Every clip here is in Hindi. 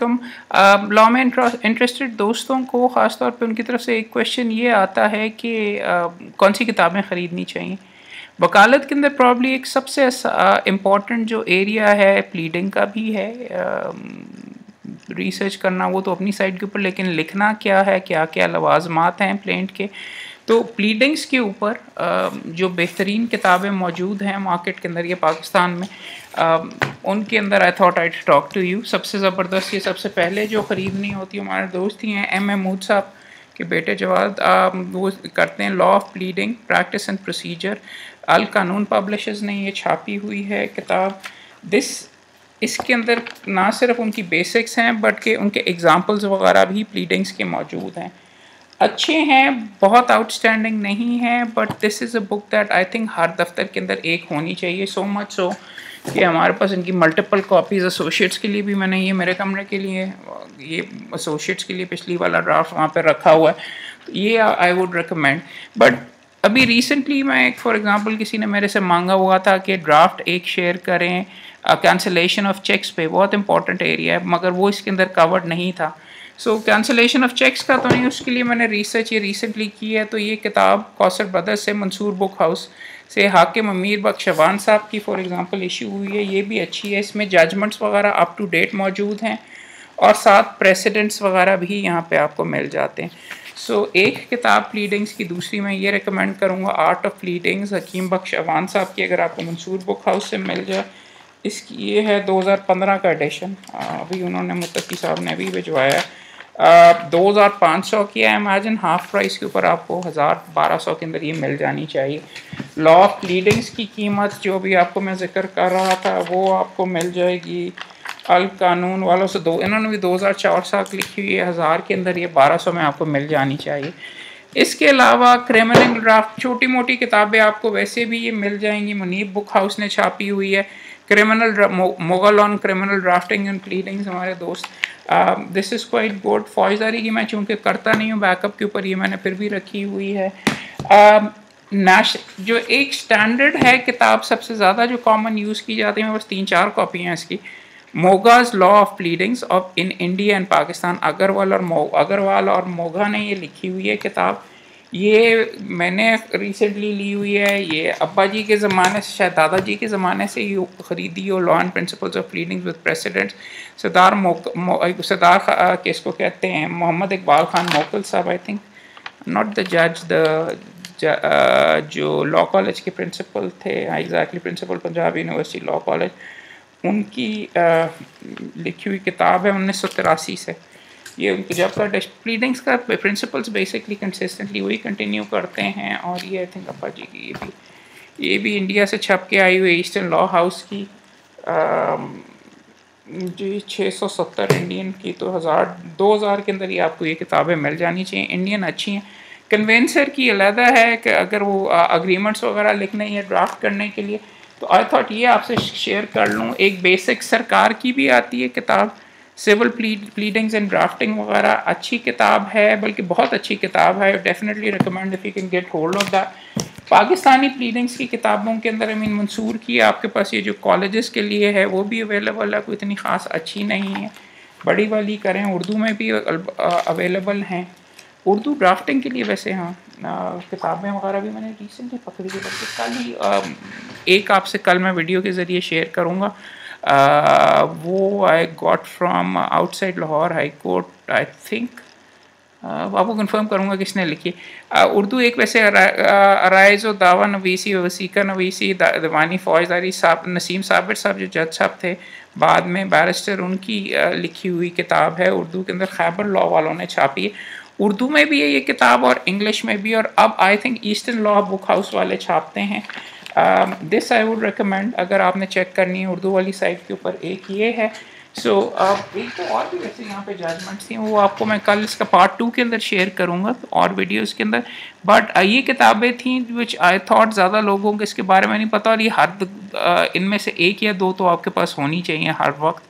वेलकम। लॉ में इंटरेस्टेड दोस्तों को ख़ास तौर पे उनकी तरफ से एक क्वेश्चन ये आता है कि कौन सी किताबें ख़रीदनी चाहिए। वकालत के अंदर प्रॉब्ली एक सबसे इम्पॉर्टेंट जो एरिया है प्लीडिंग का भी है। रिसर्च करना वो तो अपनी साइड के ऊपर, लेकिन लिखना क्या है, क्या क्या लवाजमात हैं प्लेंट के, तो प्लीडिंग्स के ऊपर जो बेहतरीन किताबें मौजूद हैं मार्केट के अंदर, ये पाकिस्तान में, उनके अंदर I thought I talk to you. सबसे ज़बरदस्त ये सबसे पहले जो ख़रीदनी होती है, हमारे दोस्त ही हैं M महमूद साहब के बेटे जवाद, वो करते हैं law of pleading practice and procedure. अल कानून पब्लिशर्स ने ये छापी हुई है किताब। इसके अंदर ना सिर्फ उनकी बेसिक्स हैं बट के उनके एग्जांपल्स वगैरह भी प्लीडिंग्स के मौजूद हैं, अच्छे हैं, बहुत आउटस्टैंडिंग नहीं है, but this is a book that I think हर दफ्तर के अंदर एक होनी चाहिए। सो मच सो कि हमारे पास इनकी मल्टीपल कॉपीज़ एसोसिएट्स के लिए भी, मैंने ये मेरे कमरे के लिए, ये एसोसिएट्स के लिए पिछली वाला ड्राफ्ट वहाँ पर रखा हुआ है, तो ये आई वुड रिकमेंड। बट अभी रिसेंटली मैं एक फॉर एग्जांपल किसी ने मेरे से मांगा हुआ था कि ड्राफ्ट एक शेयर करें कैंसलेशन ऑफ चेक्स पे, बहुत इंपॉर्टेंट एरिया है, मगर वो इसके अंदर कवर्ड नहीं था। सो कैंसलेशन ऑफ चेक्स का तो नहीं, उसके लिए मैंने रिसर्च ये रिसेंटली की है। तो ये किताब कौसर ब्रदर्स से, मंसूर बुक हाउस से हाकिम अमीर बख्शवान साहब की फॉर एग्जांपल इशू हुई है, ये भी अच्छी है। इसमें जजमेंट्स वगैरह अप टू डेट मौजूद हैं और साथ प्रेसिडेंट्स वगैरह भी यहाँ पे आपको मिल जाते हैं। सो एक किताब प्लीडिंग्स की, दूसरी मैं ये रिकमेंड करूँगा आर्ट ऑफ प्लीडिंग्स हकीम बख्शवान साहब की, अगर आपको मंसूर बुक हाउस से मिल जाए। इसकी ये है 2015 का एडिशन, अभी उन्होंने मुत्तकी साहब ने भी भिजवाया है। 2500 की है, इमेजिन हाफ प्राइस के ऊपर आपको 1000-1200 के अंदर ये मिल जानी चाहिए। लॉ ऑफ प्लीडिंग्स की कीमत जो भी आपको मैं जिक्र कर रहा था वो आपको मिल जाएगी अल कानून वालों से, इन्होंने भी 2400 लिखी हुई है, 1000 के अंदर ये 1200 में आपको मिल जानी चाहिए। इसके अलावा क्रिमिनल ड्राफ्ट, छोटी मोटी किताबें आपको वैसे भी ये मिल जाएंगी, मुनीब बुक हाउस ने छापी हुई है। Criminal Mughal on criminal drafting and pleadings, हमारे दोस्त, दिस इज़ क्वाइट गुड। फौजदारी की मैं चूँकि करता नहीं हूँ बैकअप के ऊपर, ये मैंने फिर भी रखी हुई है। जो एक स्टैंडर्ड है किताब, सबसे ज़्यादा जो कॉमन यूज़ की जाती है, मेरे पास 3-4 कॉपी हैं इसकी, मोगाज law of pleadings of in India and Pakistan, Agarwal और मोगा ने ये लिखी हुई है किताब। ये मैंने रिसेंटली ली हुई है, ये अब्बा जी के ज़माने से, शायद दादाजी के ज़माने से ही ख़रीदी हो। Law and principles of pleadings with precedents, सरदार किसको कहते हैं, मोहम्मद इकबाल खान मोकल साहब, आई थिंक नॉट द जज, जो लॉ कॉलेज के प्रिंसिपल थे, exactly principal Punjab university law college, उनकी लिखी हुई किताब है 1983 से। ये उनकी जब का प्लीडिंग्स का प्रिंसिपल्स बेसिकली कंसिस्टेंटली वही कंटिन्यू करते हैं। और ये आई थिंक अब्बा जी की ये भी इंडिया से छप के आई हुई ईस्टर्न लॉ हाउस की, जी 670 इंडियन की, तो 2000 के अंदर ही आपको ये किताबें मिल जानी चाहिए। इंडियन अच्छी हैं। कन्वेंसर की अलहदा है कि अगर वो अग्रीमेंट्स वगैरह लिखने या ड्राफ्ट करने के लिए, तो आई थॉट ये आपसे शेयर कर लूँ। एक बेसिक सरकार की भी आती है किताब, सिविल प्लीडिंग्स एंड ड्राफ्टिंग वगैरह, अच्छी किताब है, बल्कि बहुत अच्छी किताब है। Definitely recommend if you can get hold of that. Pakistani pleadings की किताबों के अंदर मंसूर की आपके पास ये जो कॉलेजेस के लिए है वो भी अवेलेबल है, कोई इतनी ख़ास अच्छी नहीं है, बड़ी वाली करें। उर्दू में भी अवेलेबल हैं, उर्दू ड्राफ्टिंग के लिए वैसे हाँ किताबें वगैरह भी मैंने रिसेंटली पकड़ी थी, बल्कि कल ही एक आपसे कल मैं वीडियो के ज़रिए शेयर करूँगा। वो I got from outside Lahore high court, I think आपको कंफर्म करूँगा किसने लिखी। उर्दू एक वैसे अराइज़ व दावा नवीसी, वसीका नवीसी, दीवानी फौजदारी साहब, नसीम साबिर साहब जो जज साहब थे बाद में बैरिस्टर, उनकी लिखी हुई किताब है उर्दू के अंदर, खैबर लॉ वालों ने छापी है। उर्दू में भी है ये किताब और इंग्लिश में भी, और अब I think eastern law book house वाले छापते हैं। दिस आई वुड रिकमेंड अगर आपने चेक करनी है उर्दू वाली साइट के ऊपर, एक ये है। सो एक तो और भी वैसे यहाँ पे जजमेंट्स थी, वो आपको मैं कल इसका पार्ट 2 के अंदर शेयर करूँगा और वीडियोस के अंदर। बट ये किताबें थी विच आई थॉट ज़्यादा लोगों को इसके बारे में नहीं पता, और ये हर इनमें से एक या दो तो आपके पास होनी चाहिए हर वक्त,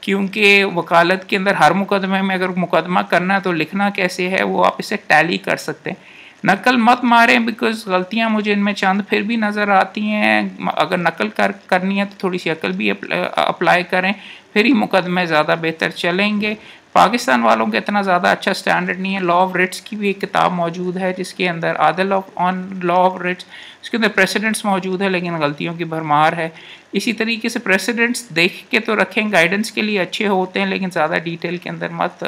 क्योंकि वकालत के अंदर हर मुकदमे में अगर मुकदमा करना है तो लिखना कैसे है वो आप इसे टैली कर सकते हैं। नकल मत मारें, बिकॉज गलतियां मुझे इनमें चंद फिर भी नज़र आती हैं। अगर नकल करनी है तो थोड़ी सी अकल भी अप्लाई करें, फिर ही मुकदमे ज़्यादा बेहतर चलेंगे। पाकिस्तान वालों का इतना ज़्यादा अच्छा स्टैंडर्ड नहीं है। लॉ ऑफ रिट्स की भी एक किताब मौजूद है जिसके अंदर आदल ऑन लॉ ऑफ रिट्स, उसके अंदर प्रेसिडेंट्स मौजूद है लेकिन गलतियों की भरमार है। इसी तरीके से प्रेसिडेंट्स देख के तो रखें, गाइडेंस के लिए अच्छे होते हैं, लेकिन ज़्यादा डिटेल के अंदर मत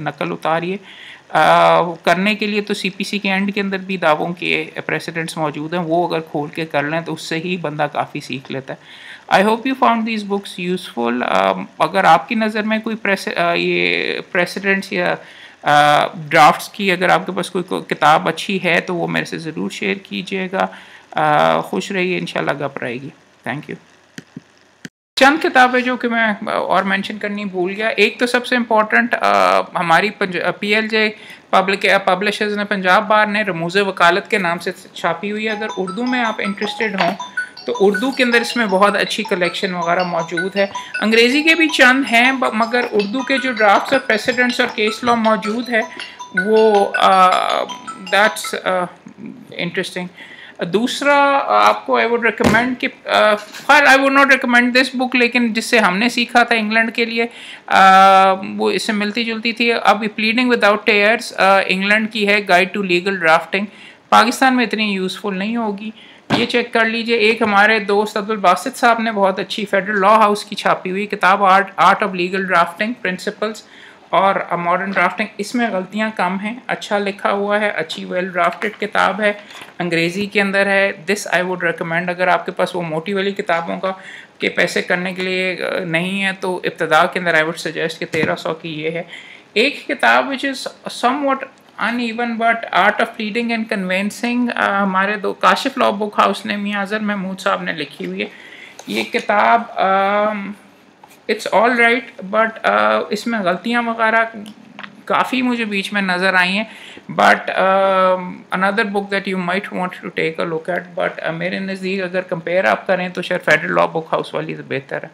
नकल उतारिए। करने के लिए तो सीपीसी के एंड के अंदर भी दावों के प्रेसिडेंट्स मौजूद हैं, वो अगर खोल के कर लें तो उससे ही बंदा काफ़ी सीख लेता है। I hope you found these books useful. अगर आपकी नज़र में कोई ये प्रेसिडेंट्स या ड्राफ्ट्स की अगर आपके पास कोई किताब अच्छी है तो वो मेरे से ज़रूर शेयर कीजिएगा। खुश रहिए, इंशाल्लाह गप रहेगी। Thank you. चंद किताबें जो कि मैं और मेंशन करनी भूल गया। एक तो सबसे इम्पोर्टेंट हमारी PLJ पब्लिशर्स ने, पंजाब बार ने रमूज़ वकालत के नाम से छापी हुई है। अगर उर्दू में आप इंटरेस्टेड हों तो उर्दू के अंदर इसमें बहुत अच्छी कलेक्शन वगैरह मौजूद है। अंग्रेज़ी के भी चंद हैं, मगर उर्दू के जो ड्राफ्ट्स और प्रेसिडेंट्स और केस लॉ मौजूद है वो दैट्स इंटरेस्टिंग। दूसरा आपको आई वुड रिकमेंड कि खैर I would not recommend this book, लेकिन जिससे हमने सीखा था इंग्लैंड के लिए वो इससे मिलती जुलती थी। अब प्लीडिंग विदाउट टेयर्स इंग्लैंड की है, guide to legal drafting. Pakistan में इतनी यूज़फुल नहीं होगी, ये चेक कर लीजिए। एक हमारे दोस्त अब्दुल बासित साहब ने बहुत अच्छी फेडरल लॉ हाउस की छापी हुई किताब art of legal drafting principles और मॉडर्न ड्राफ्टिंग। इसमें गलतियां कम हैं, अच्छा लिखा हुआ है, अच्छी वेल ड्राफ्टेड किताब है, अंग्रेज़ी के अंदर है। This I would recommend. अगर आपके पास वो मोटी वाली किताबों का के पैसे करने के लिए नहीं है तो इब्तदा के अंदर आई वुड सजेस्ट कि 1300 की ये है। एक किताब which is somewhat uneven but art of pleading and convincing, हमारे दो काशिफ लॉ बुक हाउस ने मियां अज़हर महमूद साहब ने लिखी हुई है। ये किताब इट्स ऑल राइट, बट इसमें गलतियाँ वगैरह काफ़ी मुझे बीच में नज़र आई हैं। But another book that you might want to take a look at, but मेरे नज़दीक अगर कंपेयर आप करें तो शायद फेडरल लॉ बुक हाउस वाली तो बेहतर है।